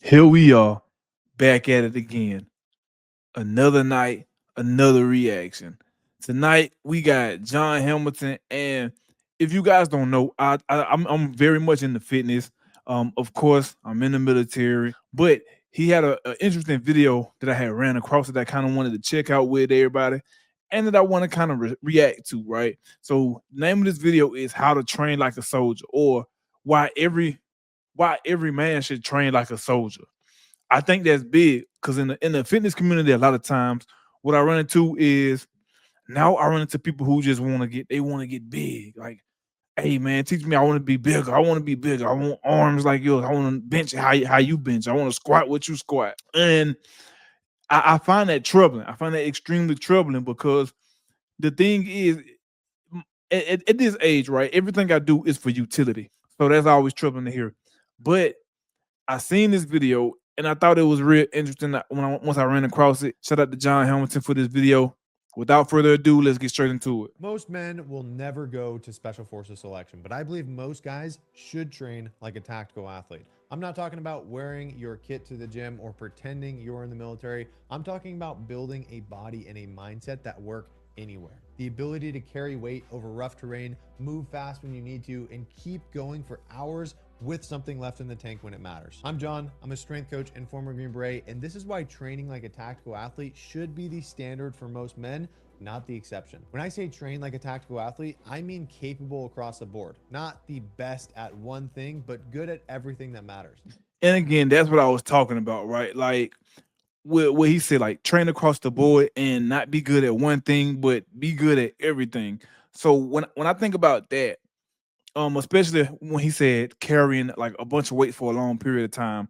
Here we are, back at it again. Another night, another reaction. Tonight we got John Hamilton, and if you guys don't know, I'm very much into fitness. Of course, I'm in the military, but he had a interesting video that I had ran across that I kind of wanted to check out with everybody, and that I want to kind of react to. Right. So, the name of this video is "How to Train Like a Soldier," or why every why every man should train like a soldier. I think that's big because in the fitness community, a lot of times what I run into is now I run into people who just want to get big. Like, hey man, teach me. I want to be bigger. I want to be bigger. I want arms like yours. I want to bench how you bench. I want to squat what you squat. And I find that troubling. I find that extremely troubling because the thing is, at this age, right? Everything I do is for utility. So that's always troubling to hear. But I seen this video and I thought it was real interesting once I ran across it. Shout out to John Hamilton for this video. Without further ado, let's get straight into it. Most men will never go to special forces selection, but I believe most guys should train like a tactical athlete. I'm not talking about wearing your kit to the gym or pretending you're in the military. I'm talking about building a body and a mindset that work anywhere. The ability to carry weight over rough terrain, move fast when you need to, and keep going for hours with something left in the tank when it matters. I'm John, I'm a strength coach and former Green Beret, and this is why training like a tactical athlete should be the standard for most men, not the exception. When I say train like a tactical athlete, I mean capable across the board. Not the best at one thing, but good at everything that matters. And again, that's what I was talking about, right? Like what he said, like train across the board and not be good at one thing, but be good at everything. So when I think about that, especially when he said carrying like a bunch of weight for a long period of time,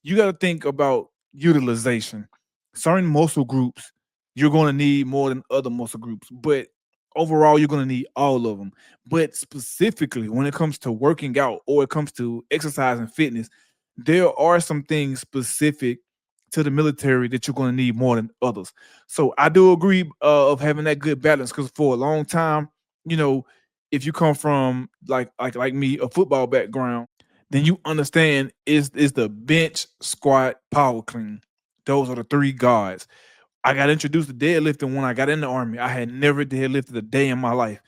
you got to think about utilization. Certain muscle groups you're going to need more than other muscle groups, but overall you're going to need all of them. But specifically when it comes to working out or it comes to exercise and fitness, there are some things specific to the military that you're going to need more than others. So I do agree of having that good balance because for a long time, you know, if you come from like me, a football background, then you understand is the bench, squat, power clean. Those are the three guards. I got introduced to deadlifting when I got in the army. I had never deadlifted a day in my life,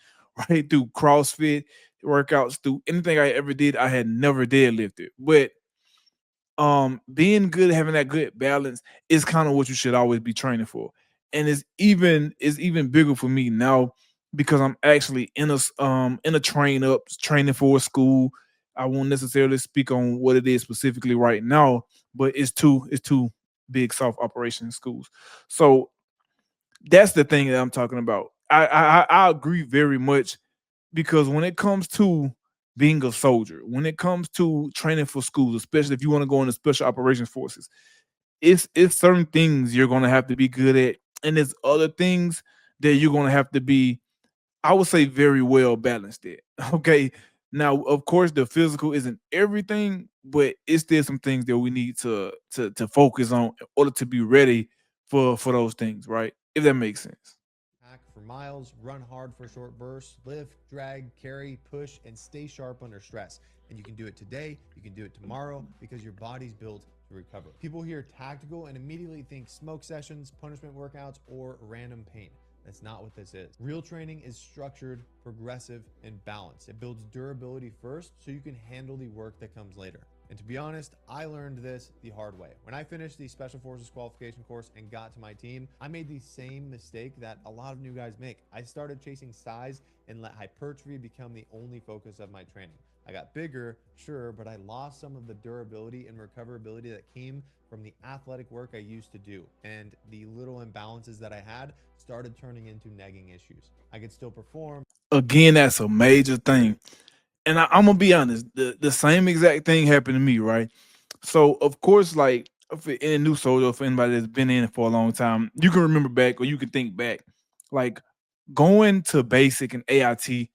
right? Through CrossFit workouts, through anything I ever did, I had never deadlifted. But being good, having that good balance is kind of what you should always be training for. And it's even bigger for me now because I'm actually in a training for a school. I won't necessarily speak on what it is specifically right now, but it's two big soft operation schools. So that's the thing that I'm talking about. I agree very much because when it comes to being a soldier, when it comes to training for schools, especially if you want to go into special operations forces, it's certain things you're gonna have to be good at, and there's other things that you're gonna have to be, I would say, very well balanced at. Okay. Now, of course, the physical isn't everything, but it's still some things that we need to focus on in order to be ready for those things, right? If that makes sense. Hack for miles, run hard for short bursts, lift, drag, carry, push, and stay sharp under stress. And you can do it today, you can do it tomorrow because your body's built to recover. People hear tactical and immediately think smoke sessions, punishment workouts, or random pain. That's not what this is. Real training is structured, progressive, and balanced. It builds durability first so you can handle the work that comes later. And to be honest, I learned this the hard way. When I finished the Special Forces qualification course and got to my team, I made the same mistake that a lot of new guys make. I started chasing size and let hypertrophy become the only focus of my training. I got bigger, sure, but I lost some of the durability and recoverability that came from the athletic work I used to do. And the little imbalances that I had started turning into nagging issues. I could still perform. Again, that's a major thing. And I'm gonna be honest, the same exact thing happened to me, right? So of course, like for any new soldier, for anybody that's been in it for a long time, you can remember back or you can think back, like going to basic and AIT,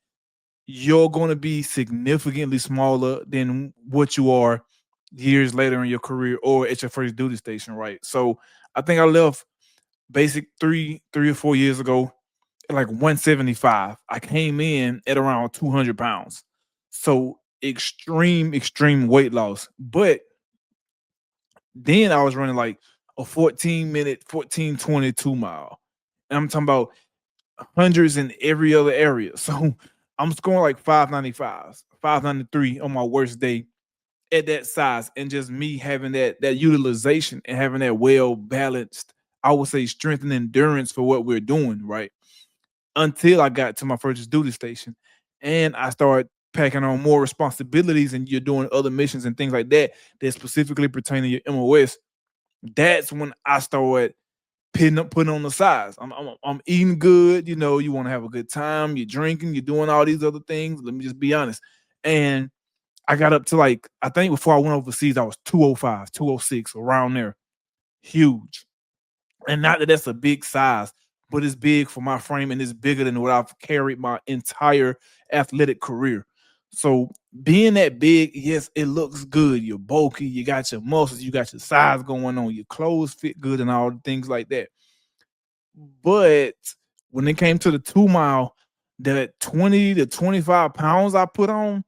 you're gonna be significantly smaller than what you are years later in your career or at your first duty station, right? So I think I left basic three or 4 years ago at like 175. I came in at around 200 pounds. So extreme weight loss. But Then I was running like a 14-minute, 14:22 mile. And I'm talking about hundreds in every other area. So I'm scoring like 595s, 593 on my worst day at that size. And just me having that utilization and having that well balanced, I would say, strength and endurance for what we're doing, right? Until I got to my first duty station. And I started packing on more responsibilities and you're doing other missions and things like that that specifically pertain to your MOS. That's when I started putting on the size. I'm eating good. You know, you want to have a good time. You're drinking. You're doing all these other things. Let me just be honest. And I got up to like I think before I went overseas, I was 205, 206 around there. Huge. And not that that's a big size, but it's big for my frame and it's bigger than what I've carried my entire athletic career. So being that big, yes, it looks good. You're bulky, you got your muscles, you got your size going on, your clothes fit good, and all the things like that. But when it came to the 2 mile, that 20 to 25 pounds I put on,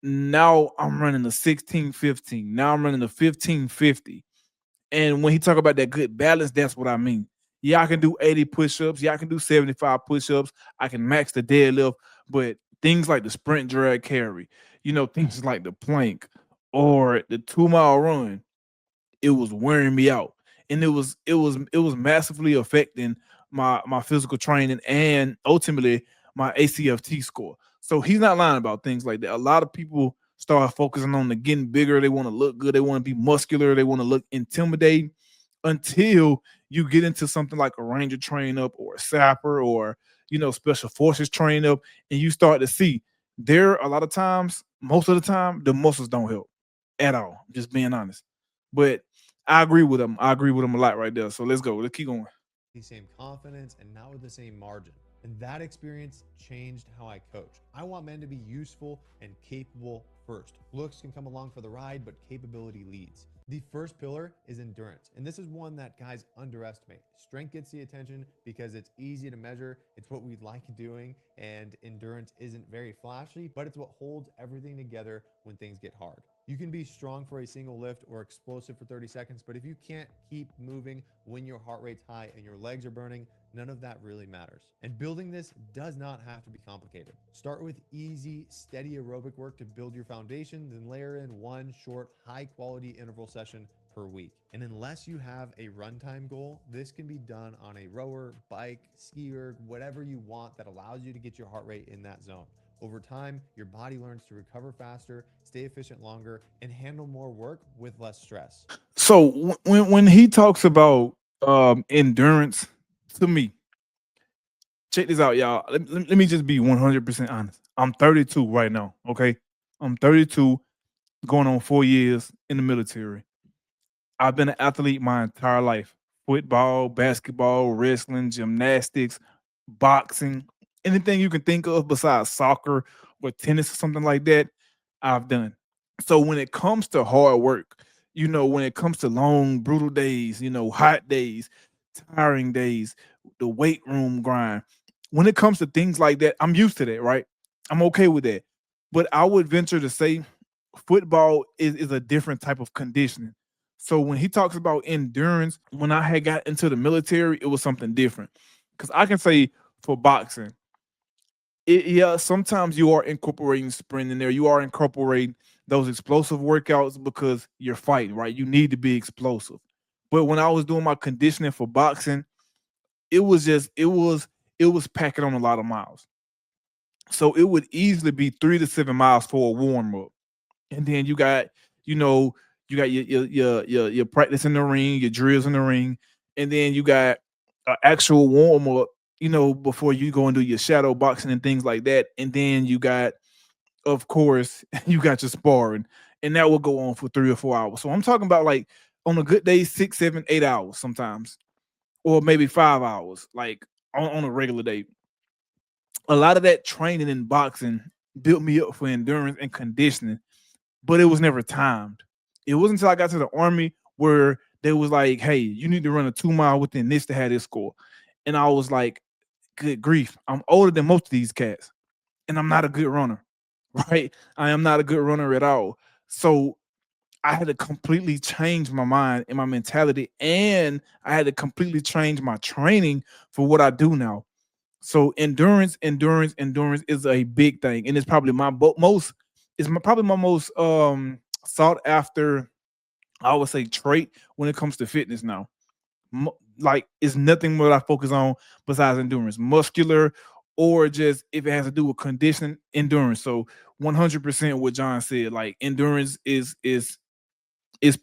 now I'm running the 16:15. Now I'm running the 15:50. And when he talk about that good balance, that's what I mean. Yeah, I can do 80 push-ups. Yeah, I can do 75 push-ups. I can max the deadlift, but things like the sprint drag carry, things like the plank or the 2 mile run, it was wearing me out. And it was massively affecting my physical training and ultimately my ACFT score. So he's not lying about things like that. A lot of people start focusing on the getting bigger. They want to look good. They want to be muscular. They want to look intimidating until you get into something like a ranger train up or a sapper or special forces train up, and you start to see there a lot of times, most of the time, the muscles don't help at all. Just being honest. But I agree with him. I agree with him a lot right there. So let's go. Let's keep going. The same confidence and not with the same margin. And that experience changed how I coach. I want men to be useful and capable first. Looks can come along for the ride, but capability leads. The first pillar is endurance. And this is one that guys underestimate. Strength gets the attention because it's easy to measure, it's what we like doing, and endurance isn't very flashy, but it's what holds everything together when things get hard. You can be strong for a single lift or explosive for 30 seconds, but if you can't keep moving when your heart rate's high and your legs are burning, none of that really matters. And building this does not have to be complicated. Start with easy, steady aerobic work to build your foundation, then layer in one short, high quality interval session per week. And unless you have a runtime goal, this can be done on a rower, bike, skier, whatever you want that allows you to get your heart rate in that zone. Over time, your body learns to recover faster, stay efficient longer, and handle more work with less stress. So when he talks about endurance, to me, check this out, y'all. Let me just be 100% honest. I'm 32 right now. Okay, I'm 32, going on 4 years in the military. I've been an athlete my entire life: football, basketball, wrestling, gymnastics, boxing, anything you can think of besides soccer or tennis or something like that. I've done. So when it comes to hard work, when it comes to long, brutal days, hot days, tiring days, the weight room grind, when it comes to things like that, I'm used to that, right? I'm okay with that. But I would venture to say football is a different type of conditioning. So when he talks about endurance, when I had got into the military, it was something different. Because I can say for boxing, yeah, sometimes you are incorporating sprint in there. You are incorporating those explosive workouts because you're fighting, right? You need to be explosive. But when I was doing my conditioning for boxing, it was just it was packing on a lot of miles. So it would easily be 3 to 7 miles for a warm up, and then you know you got your practice in the ring, your drills in the ring, and then you got an actual warm up, before you go and do your shadow boxing and things like that, and then you got, of course, you got your sparring, and that will go on for 3 or 4 hours. So I'm talking about like on a good day, 6, 7, 8 hours sometimes, or maybe 5 hours, like on a regular day. A lot of that training in boxing built me up for endurance and conditioning, but it was never timed. It wasn't until I got to the army where they was like, "Hey, you need to run a 2 mile within this to have this score," and I was like, "Good grief! I'm older than most of these cats, and I'm not a good runner, right? I am not a good runner at all." So I had to completely change my mind and my mentality, and I had to completely change my training for what I do now. So endurance is a big thing, and it's probably my most probably my most sought after, I would say, trait when it comes to fitness now. Like, it's nothing more that I focus on besides endurance, muscular, or just if it has to do with conditioning, endurance. So 100% what John said, like endurance is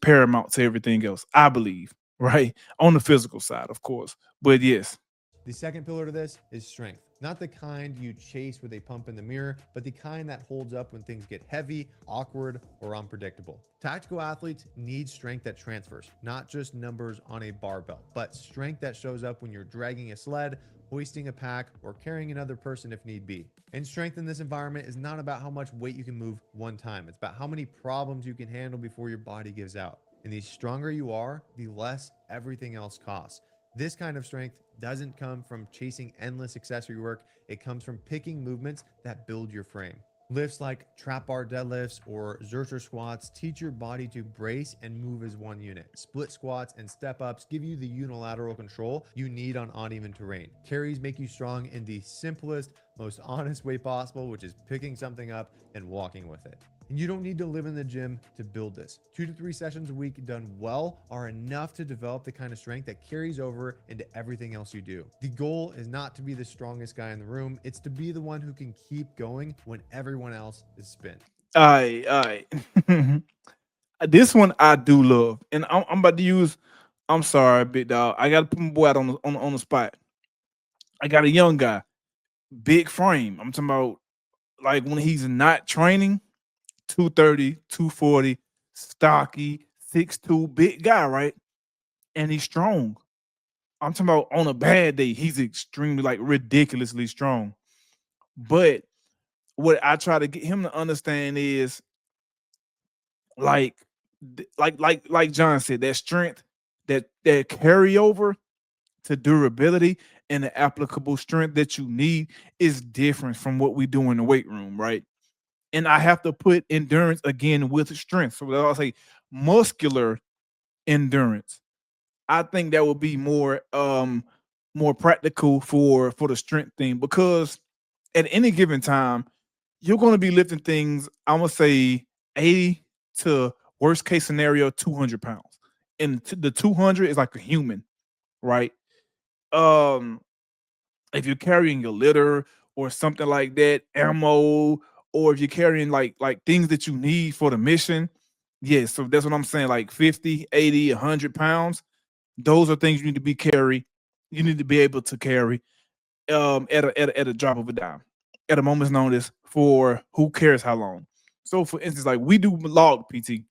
paramount to everything else, I believe, right? On the physical side, of course. But yes. The second pillar to this is strength. Not the kind you chase with a pump in the mirror, but the kind that holds up when things get heavy, awkward, or unpredictable. Tactical athletes need strength that transfers, not just numbers on a barbell, but strength that shows up when you're dragging a sled, hoisting a pack, or carrying another person if need be. And strength in this environment is not about how much weight you can move one time, it's about how many problems you can handle before your body gives out. And the stronger you are, the less everything else costs. This kind of strength doesn't come from chasing endless accessory work, it comes from picking movements that build your frame. Lifts like trap bar deadlifts or Zercher squats teach your body to brace and move as one unit. Split squats and step ups give you the unilateral control you need on uneven terrain. Carries make you strong in the simplest, most honest way possible, which is picking something up and walking with it. And you don't need to live in the gym to build this. 2 to 3 sessions a week done well are enough to develop the kind of strength that carries over into everything else you do. The goal is not to be the strongest guy in the room, it's to be the one who can keep going when everyone else is spent. All right. This one I do love, and I'm about to use. I'm sorry, big dog. I got to put my boy out on the spot. I got a young guy, big frame. I'm talking about, like, when he's not training, 230, 240, stocky, 6'2", big guy, right? And he's strong. I'm talking about on a bad day, he's extremely, like, ridiculously strong. But what I try to get him to understand is, like, like John said, that strength, that carryover to durability, and the applicable strength that you need is different from what we do in the weight room, right? And I have to put endurance again with strength. So I'll say muscular endurance. I think that would be more practical for the strength thing, because at any given time you're going to be lifting things. I'm gonna say 80 to, worst case scenario, 200 pounds, and the 200 is like a human, right? Um, if you're carrying your litter or something like that, ammo, or if you're carrying like things that you need for the mission, yeah. So that's what I'm saying. Like 50, 80, 100 pounds. Those are things you need to be carry. You need to be able to carry at a drop of a dime, at a moment's notice, for who cares how long. So for instance, like, we do log PT,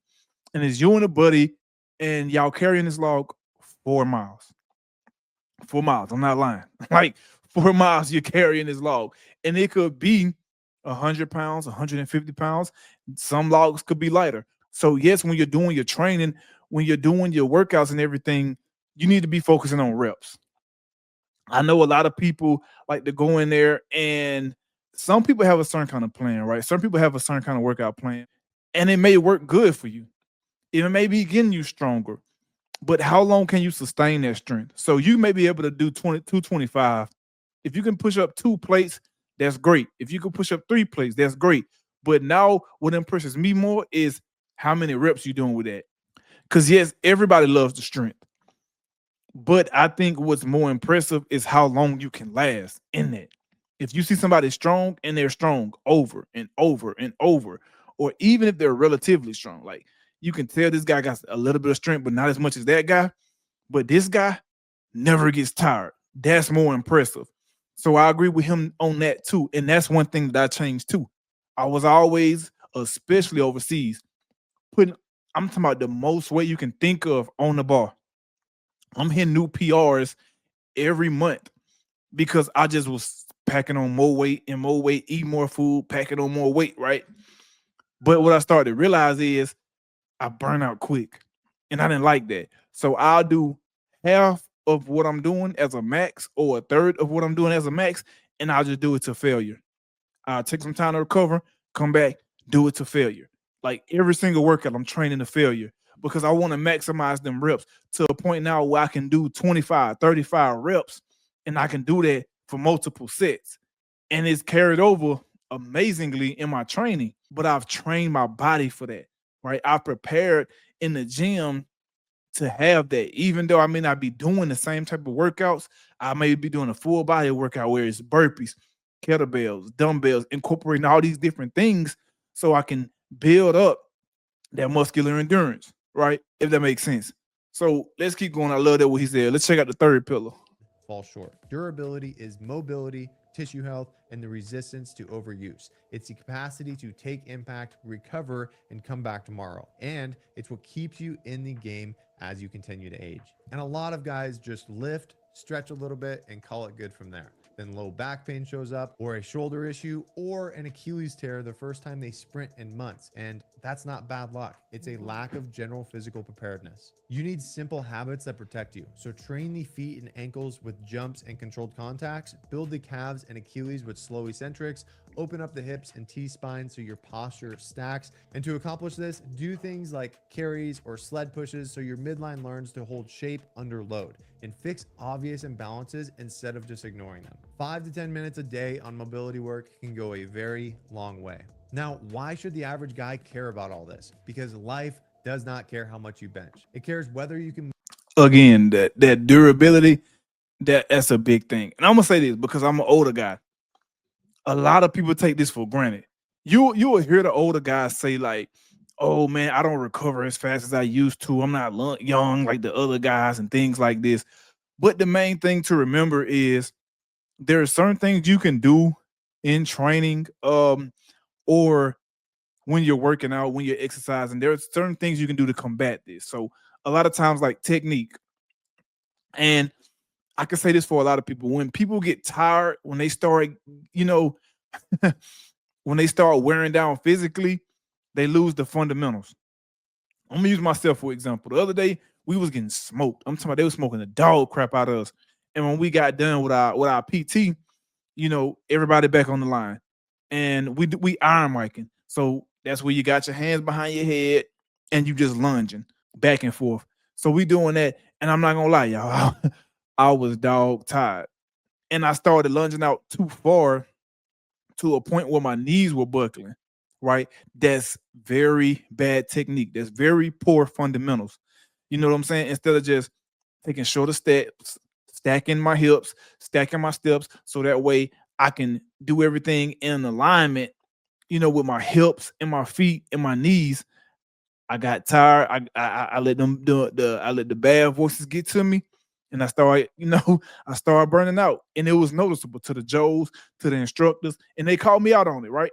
and it's you and a buddy, and y'all carrying this log 4 miles. 4 miles. I'm not lying. Like, 4 miles you're carrying this log. And it could be 100 pounds, 150 pounds. Some logs could be lighter. So yes, when you're doing your training, when you're doing your workouts and everything, you need to be focusing on reps. I know a lot of people like to go in there, and some people have a certain kind of plan, right? Some people have a certain kind of workout plan, and it may work good for you. It may be getting you stronger, but how long can you sustain that strength? So you may be able to do 225. If you can push up 2 plates, that's great. If you can push up 3 plates, that's great. But now what impresses me more is how many reps you doing with that. Because yes, everybody loves the strength. But I think what's more impressive is how long you can last in that. If you see somebody strong and they're strong over and over and over, or even if they're relatively strong, like, you can tell this guy got a little bit of strength, but not as much as that guy. But this guy never gets tired. That's more impressive. So I agree with him on that too. And that's one thing that I changed too. I was always, especially overseas, putting, I'm talking about the most weight you can think of on the bar. I'm hitting new PRs every month because I just was packing on more weight and more weight, eat more food, packing on more weight, right? But what I started to realize is I burn out quick, and I didn't like that. So I'll do half of what I'm doing as a max, or a third of what I'm doing as a max, and I'll just do it to failure. I'll take some time to recover, come back, do it to failure. Like every single workout, I'm training to failure because I want to maximize them reps to a point now where I can do 25, 35 reps and I can do that for multiple sets. And it's carried over amazingly in my training, but I've trained my body for that, right? I've prepared in the gym to have that. Even though I may not be doing the same type of workouts, I may be doing a full body workout where it's burpees, kettlebells, dumbbells, incorporating all these different things so I can build up that muscular endurance, right? If that makes sense. So let's keep going. I love that what he said. Let's check out the third pillar. Fall short. Durability is mobility, tissue health, and the resistance to overuse. It's the capacity to take impact, recover, and come back tomorrow. And it's what keeps you in the game as you continue to age. And a lot of guys just lift, stretch a little bit, and call it good from there. Then low back pain shows up, or a shoulder issue, or an Achilles tear the first time they sprint in months. And that's not bad luck. It's a lack of general physical preparedness. You need simple habits that protect you. So train the feet and ankles with jumps and controlled contacts, build the calves and Achilles with slow eccentrics, open up the hips and T-spine so your posture stacks. And to accomplish this, do things like carries or sled pushes so your midline learns to hold shape under load, and fix obvious imbalances instead of just ignoring them. 5 to 10 minutes a day on mobility work can go a very long way. Now, why should the average guy care about all this? Because life does not care how much you bench. It cares whether you can. Again, that durability, that's a big thing. And I'm gonna say this because I'm an older guy. A lot of people take this for granted. You will hear the older guys say like, "Oh man, I don't recover as fast as I used to. I'm not young like the other guys and things like this." But the main thing to remember is there are certain things you can do in training, or when you're working out, when you're exercising. There are certain things you can do to combat this. So a lot of times, like technique, and I can say this for a lot of people: when people get tired, when they start, you know, when they start wearing down physically, they lose the fundamentals. I'm gonna use myself for example. The other day we was getting smoked. I'm talking about they was smoking the dog crap out of us. And when we got done with our PT, everybody back on the line, and we iron miking. So that's where you got your hands behind your head and you just lunging back and forth. So we doing that, and I'm not gonna lie, y'all, I was dog tired, and I started lunging out too far to a point where my knees were buckling. Right, that's very bad technique. That's very poor fundamentals. You know what I'm saying? Instead of just taking shorter steps, stacking my hips, stacking my steps, so that way I can do everything in alignment, with my hips and my feet and my knees. I got tired. I let them do the I let the bad voices get to me, and I started, I started burning out, and it was noticeable to the Joes, to the instructors, and they called me out on it, right?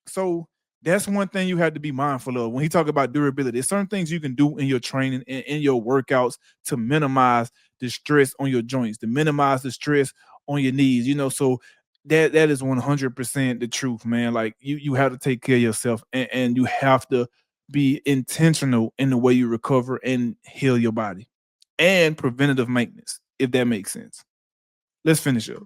So that's one thing you have to be mindful of when he talk about durability. There's certain things you can do in your training and in your workouts to minimize the stress on your joints, to minimize the stress on your knees. So that is 100% the truth, man. Like you have to take care of yourself, and you have to be intentional in the way you recover and heal your body, and preventative maintenance, if that makes sense. Let's finish up.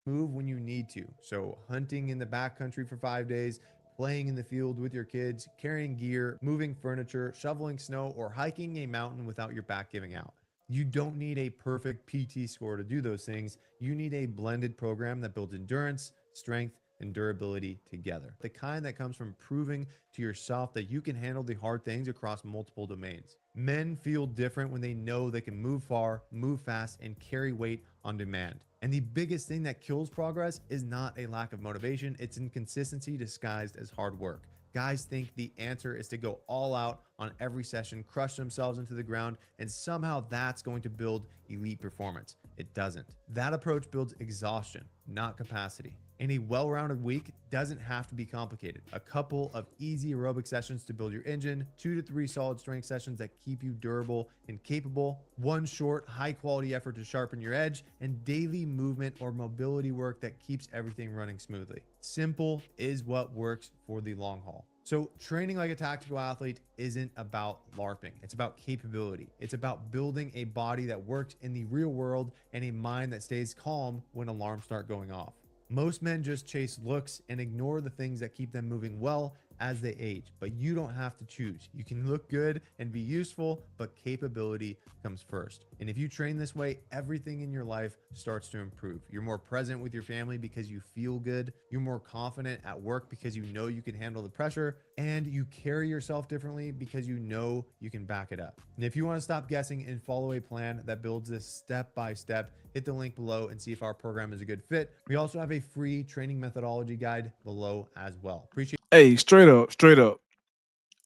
Move when you need to. So, hunting in the backcountry for 5 days, playing in the field with your kids, carrying gear, moving furniture, shoveling snow, or hiking a mountain without your back giving out. You don't need a perfect PT score to do those things. You need a blended program that builds endurance, strength, and durability together. The kind that comes from proving to yourself that you can handle the hard things across multiple domains. Men feel different when they know they can move far, move fast, and carry weight on demand. And the biggest thing that kills progress is not a lack of motivation, it's inconsistency disguised as hard work. Guys think the answer is to go all out on every session, crush themselves into the ground, and somehow that's going to build elite performance. It doesn't. That approach builds exhaustion, not capacity. And a well rounded week doesn't have to be complicated. A couple of easy aerobic sessions to build your engine, 2 to 3 solid strength sessions that keep you durable and capable, one short, high quality effort to sharpen your edge, and daily movement or mobility work that keeps everything running smoothly. Simple is what works for the long haul. So, training like a tactical athlete isn't about LARPing. It's about capability. It's about building a body that works in the real world and a mind that stays calm when alarms start going off. Most men just chase looks and ignore the things that keep them moving well as they age, but you don't have to choose. You can look good and be useful, but capability comes first. And if you train this way, everything in your life starts to improve. You're more present with your family because you feel good. You're more confident at work because you know you can handle the pressure, and you carry yourself differently because you know you can back it up. And if you want to stop guessing and follow a plan that builds this step by step, hit the link below and see if our program is a good fit. We also have a free training methodology guide below as well. Appreciate. Hey, straight up, straight up.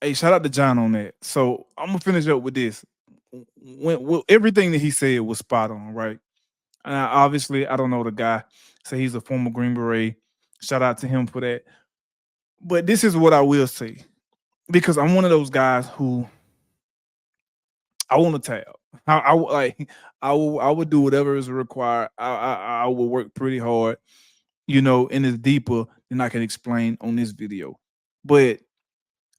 Hey, shout out to John on that. So I'm gonna finish up with this. When everything that he said was spot on, right? And obviously, I don't know the guy. So he's a former Green Beret. Shout out to him for that. But this is what I will say because I'm one of those guys who I want to tab. Like I would do whatever is required. I will work pretty hard, and it's deeper than I can explain on this video. But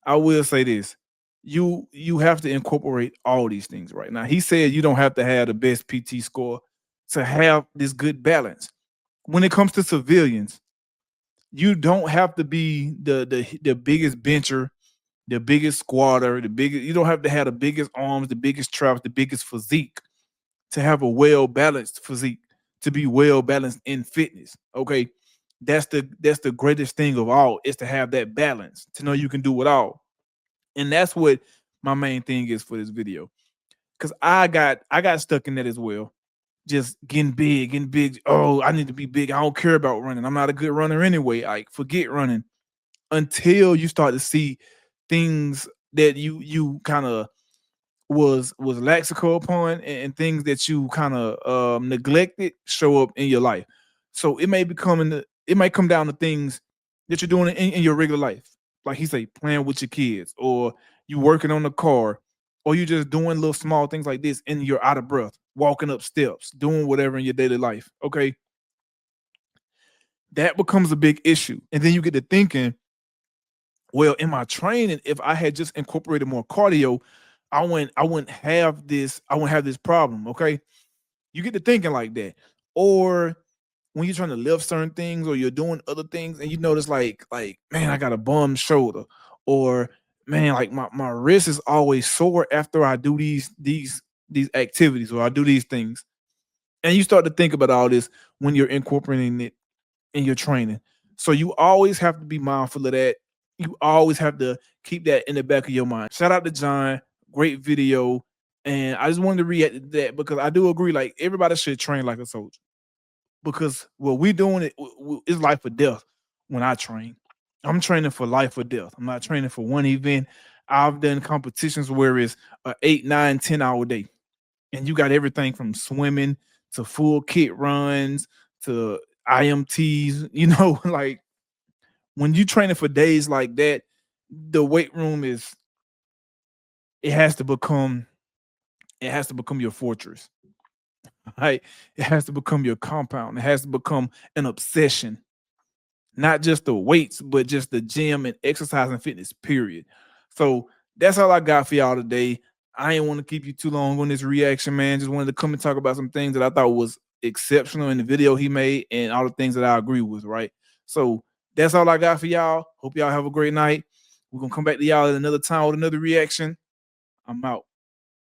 I will say this. You have to incorporate all these things right now. He said you don't have to have the best PT score to have this good balance. When it comes to civilians, you don't have to be the biggest bencher, the biggest squatter, the biggest. You don't have to have the biggest arms, the biggest traps, the biggest physique to have a well balanced physique, to be well balanced in fitness. Okay, that's the greatest thing of all is to have that balance, to know you can do it all, and that's what my main thing is for this video. Cause I got stuck in that as well. Just getting big, getting big. Oh, I need to be big. I don't care about running. I'm not a good runner anyway. Like forget running until you start to see things that you kind of was laxical upon, and things that you kind of neglected show up in your life. So it might come down to things that you're doing in your regular life, like he say, playing with your kids, or you working on the car, or you just doing little small things like this, and you're out of breath, walking up steps, doing whatever in your daily life. Okay, that becomes a big issue, and then you get to thinking, well, in my training, if I had just incorporated more cardio, I wouldn't have this problem. Okay. You get to thinking like that. Or when you're trying to lift certain things or you're doing other things and you notice like, man, I got a bum shoulder, or man, like my wrist is always sore after I do these activities or I do these things. And you start to think about all this when you're incorporating it in your training. So you always have to be mindful of that. You always have to keep that in the back of your mind. Shout out to John, great video. And I just wanted to react to that because I do agree, like everybody should train like a soldier. Because what we doing is life or death. When I train, I'm training for life or death. I'm not training for one event. I've done competitions where it's a 8, 9, 10 hour day, and you got everything from swimming to full kit runs to IMTs, like when you training for days like that, the weight room it has to become it has to become your fortress. Right? It has to become your compound. It has to become an obsession. Not just the weights, but just the gym and exercise and fitness, period. So that's all I got for y'all today. I ain't want to keep you too long on this reaction, man. Just wanted to come and talk about some things that I thought was exceptional in the video he made and all the things that I agree with, right? So that's all I got for y'all. Hope y'all have a great night. We're gonna come back to y'all at another time with another reaction. I'm out.